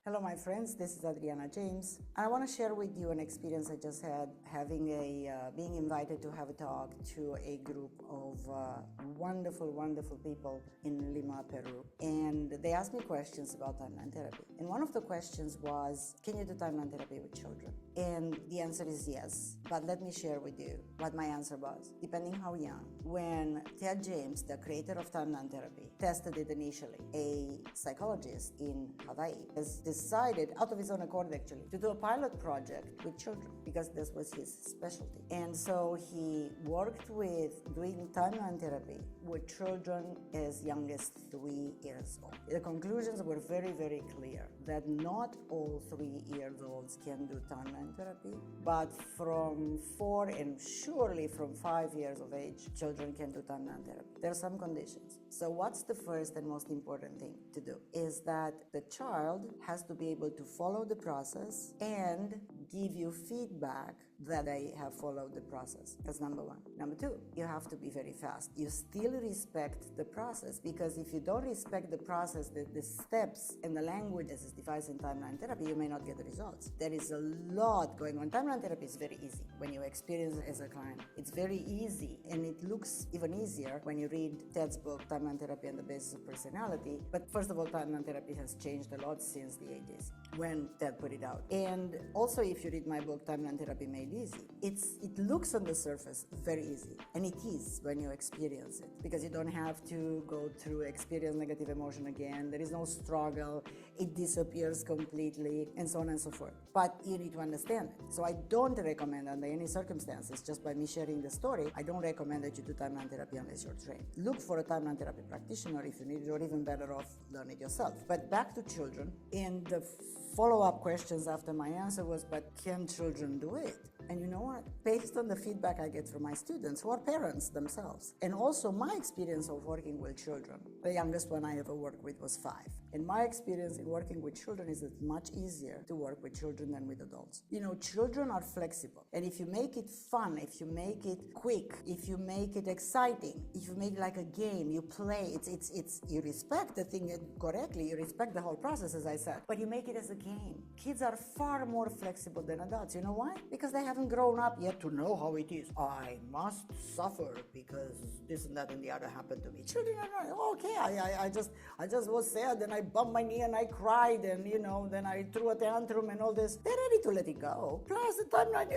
Hello, my friends. This is Adriana James. And I want to share with you an experience I just had being invited to have a talk to a group of wonderful people in Lima, Peru. And they asked me questions about Time Line Therapy. And one of the questions was, can you do Time Line Therapy with children? And the answer is yes. But let me share with you what my answer was, depending how young. When Ted James, the creator of Time Line Therapy, tested it initially, a psychologist in Hawaii has decided, out of his own accord actually, to do a pilot project with children because this was his specialty. And so he worked with doing Time Line Therapy with children as young as 3 years old. The conclusions were very clear that not all 3-year-olds can do Time Line Therapy, but from 4 and surely from 5 years of age, children can do Time Line Therapy. There are some conditions. So what's the first and most important thing to do is that the child has to be able to follow the process and give you feedback that they have followed the process. That's number one. Number two, you have to be very fast. You still respect the process, because if you don't respect the process, the steps and the language as is devised in Time Line Therapy, you may not get the results. There is a lot going on. Time Line Therapy is very easy when you experience it as a client. It's very easy, and it looks even easier when you read Ted's book, Time Line Therapy and the Basis of Personality. But first of all, Time Line Therapy has changed a lot since the 80s when Ted put it out. And also, if you read my book, Time Line Therapy Made Easy, it looks on the surface very easy, and it is when you experience it, because you don't have to go through experience negative emotion again. There is no struggle. It disappears completely, and so on and so forth. But you need to understand it. So I don't recommend under any circumstances, just by me sharing the story, I don't recommend that you do Time Line Therapy unless you're trained. Look for a Time Line Therapy practitioner if you need it, or even better off, learn it yourself. But back to children, and the follow-up questions after my answer was, but can children do it? And you know what? Based on the feedback I get from my students, who are parents themselves, and also my experience of working with children, the youngest one I ever worked with was 5. And my experience in working with children is it's much easier to work with children than with adults. You know, children are flexible. And if you make it fun, if you make it quick, if you make it exciting, if you make it like a game, you play, you respect the thing correctly, you respect the whole process, as I said, but you make it as a game. Kids are far more flexible than adults. You know why? Because they haven't grown up yet to know how it is. I must suffer because this and that and the other happened to me. Children are not, okay, I just was sad, and I bumped my knee and I cried, and then I threw a tantrum and all this. They're ready to let it go. Plus the timeline,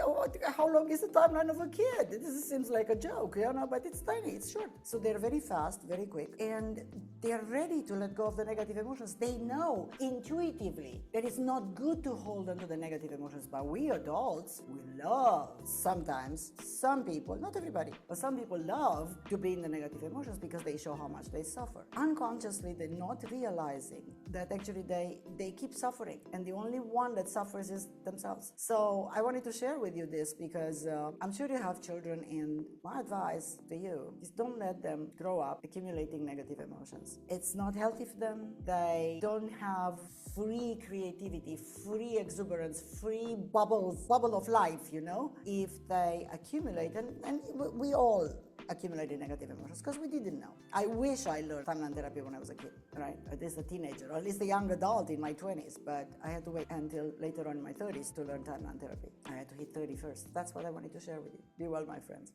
how long is the timeline of a kid? This seems like a joke, but it's tiny, it's short. So they're very fast, very quick, and they're ready to let go of the negative emotions. They know intuitively that it's not good to hold on to the negative emotions, but we adults, we love sometimes, some people, not everybody, but some people love to be in the negative emotions because they show how much they suffer. Unconsciously, they're not realizing that actually they keep suffering, and the only one that suffers is themselves. So I wanted to share with you this because I'm sure you have children, and my advice to you is don't let them grow up accumulating negative emotions. It's not healthy for them. They don't have free creativity, free exuberance, free bubble of life, if they accumulate, and we all accumulated negative emotions because we didn't know. I wish I learned Time Line Therapy when I was a kid, right? At least a teenager, or at least a young adult in my 20s, but I had to wait until later on in my 30s to learn Time Line Therapy. I had to hit 30 first. That's what I wanted to share with you. Be well, my friends.